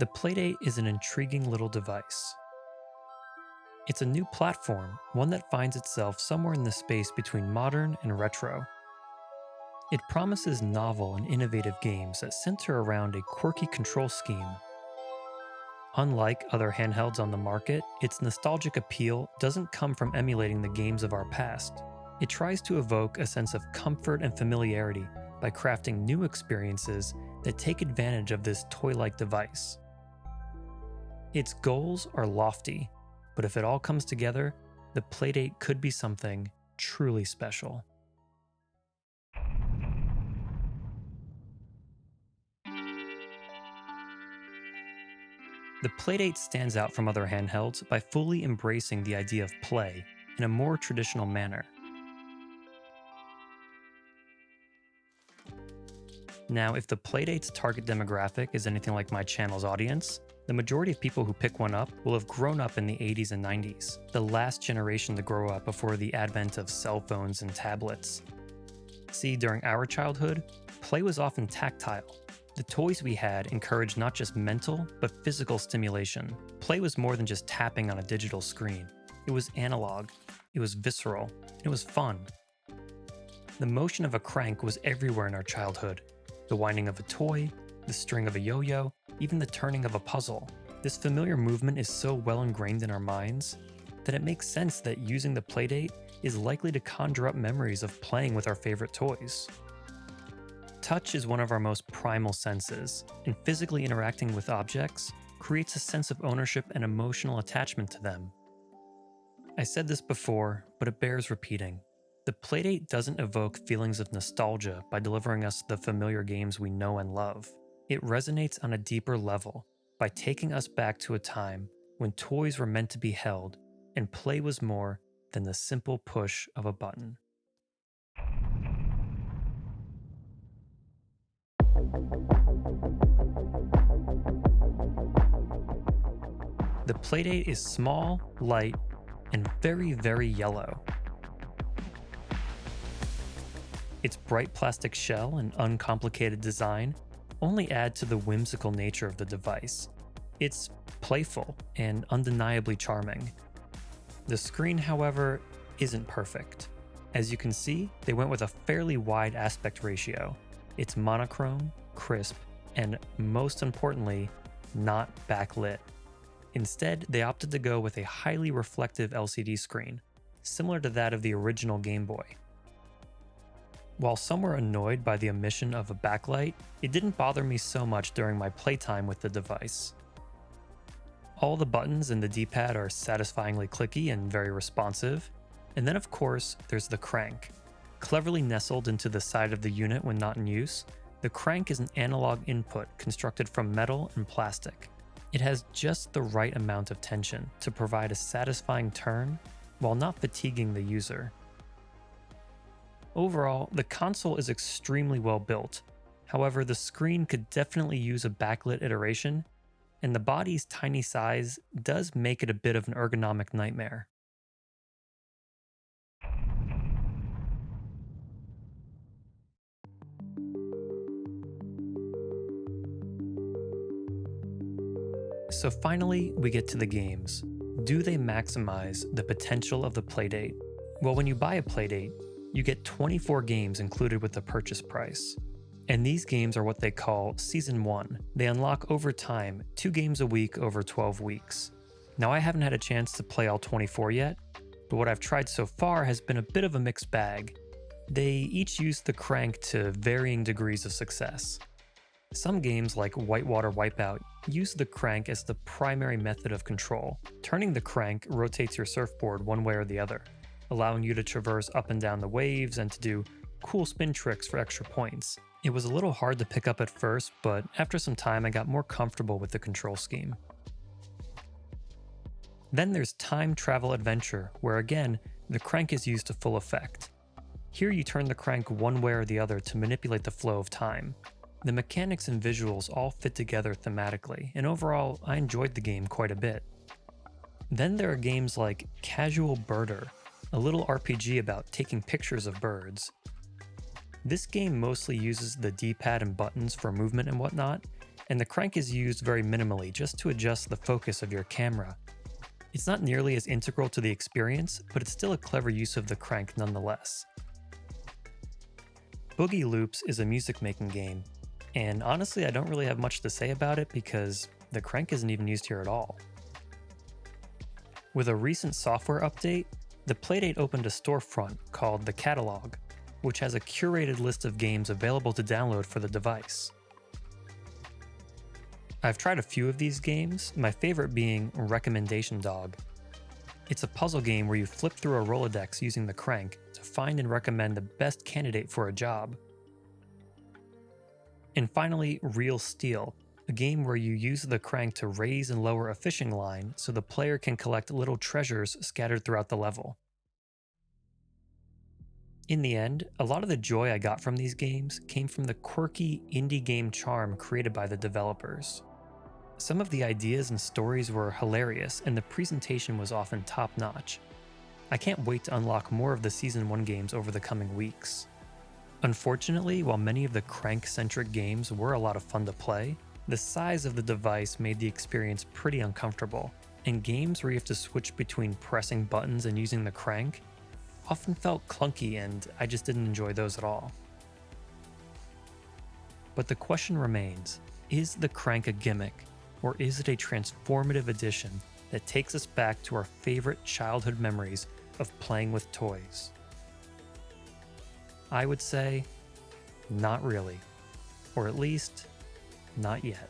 The Playdate is an intriguing little device. It's a new platform, one that finds itself somewhere in the space between modern and retro. It promises novel and innovative games that center around a quirky control scheme. Unlike other handhelds on the market, its nostalgic appeal doesn't come from emulating the games of our past. It tries to evoke a sense of comfort and familiarity by crafting new experiences that take advantage of this toy-like device. Its goals are lofty, but if it all comes together, the Playdate could be something truly special. The Playdate stands out from other handhelds by fully embracing the idea of play in a more traditional manner. Now, if the Playdate's target demographic is anything like my channel's audience, the majority of people who pick one up will have grown up in the 80s and 90s, the last generation to grow up before the advent of cell phones and tablets. See, during our childhood, play was often tactile. The toys we had encouraged not just mental, but physical stimulation. Play was more than just tapping on a digital screen. It was analog, it was visceral, and it was fun. The motion of a crank was everywhere in our childhood. The winding of a toy, the string of a yo-yo, even the turning of a puzzle. This familiar movement is so well ingrained in our minds that it makes sense that using the Playdate is likely to conjure up memories of playing with our favorite toys. Touch is one of our most primal senses, and physically interacting with objects creates a sense of ownership and emotional attachment to them. I said this before, but it bears repeating. The Playdate doesn't evoke feelings of nostalgia by delivering us the familiar games we know and love. It resonates on a deeper level by taking us back to a time when toys were meant to be held and play was more than the simple push of a button. The Playdate is small, light, and very, very yellow. Its bright plastic shell and uncomplicated design only add to the whimsical nature of the device. It's playful and undeniably charming. The screen, however, isn't perfect. As you can see, they went with a fairly wide aspect ratio. It's monochrome, crisp, and most importantly, not backlit. Instead, they opted to go with a highly reflective LCD screen, similar to that of the original Game Boy. While some were annoyed by the omission of a backlight, it didn't bother me so much during my playtime with the device. All the buttons and the D-pad are satisfyingly clicky and very responsive. And then of course, there's the crank. Cleverly nestled into the side of the unit when not in use, the crank is an analog input constructed from metal and plastic. It has just the right amount of tension to provide a satisfying turn while not fatiguing the user. Overall, the console is extremely well built. However, the screen could definitely use a backlit iteration, and the body's tiny size does make it a bit of an ergonomic nightmare. So finally, we get to the games. Do they maximize the potential of the Playdate? Well, when you buy a Playdate, you get 24 games included with the purchase price. And these games are what they call Season 1. They unlock over time, 2 games a week over 12 weeks. Now I haven't had a chance to play all 24 yet, but what I've tried so far has been a bit of a mixed bag. They each use the crank to varying degrees of success. Some games like Whitewater Wipeout use the crank as the primary method of control. Turning the crank rotates your surfboard one way or the other, allowing you to traverse up and down the waves and to do cool spin tricks for extra points. It was a little hard to pick up at first, but after some time I got more comfortable with the control scheme. Then there's Time Travel Adventure, where again, the crank is used to full effect. Here you turn the crank one way or the other to manipulate the flow of time. The mechanics and visuals all fit together thematically, and overall, I enjoyed the game quite a bit. Then there are games like Casual Birder, a little RPG about taking pictures of birds. This game mostly uses the D-pad and buttons for movement and whatnot, and the crank is used very minimally just to adjust the focus of your camera. It's not nearly as integral to the experience, but it's still a clever use of the crank nonetheless. Boogie Loops is a music making game, and honestly I don't really have much to say about it because the crank isn't even used here at all. With a recent software update, the Playdate opened a storefront called The Catalog, which has a curated list of games available to download for the device. I've tried a few of these games, my favorite being Recommendation Dog. It's a puzzle game where you flip through a Rolodex using the crank to find and recommend the best candidate for a job. And finally, Real Steel, a game where you use the crank to raise and lower a fishing line so the player can collect little treasures scattered throughout the level. In the end, a lot of the joy I got from these games came from the quirky indie game charm created by the developers. Some of the ideas and stories were hilarious, and the presentation was often top-notch. I can't wait to unlock more of the Season 1 games over the coming weeks. Unfortunately, while many of the crank-centric games were a lot of fun to play, the size of the device made the experience pretty uncomfortable, and games where you have to switch between pressing buttons and using the crank often felt clunky, and I just didn't enjoy those at all. But the question remains, is the crank a gimmick, or is it a transformative addition that takes us back to our favorite childhood memories of playing with toys? I would say, not really, or at least, not yet.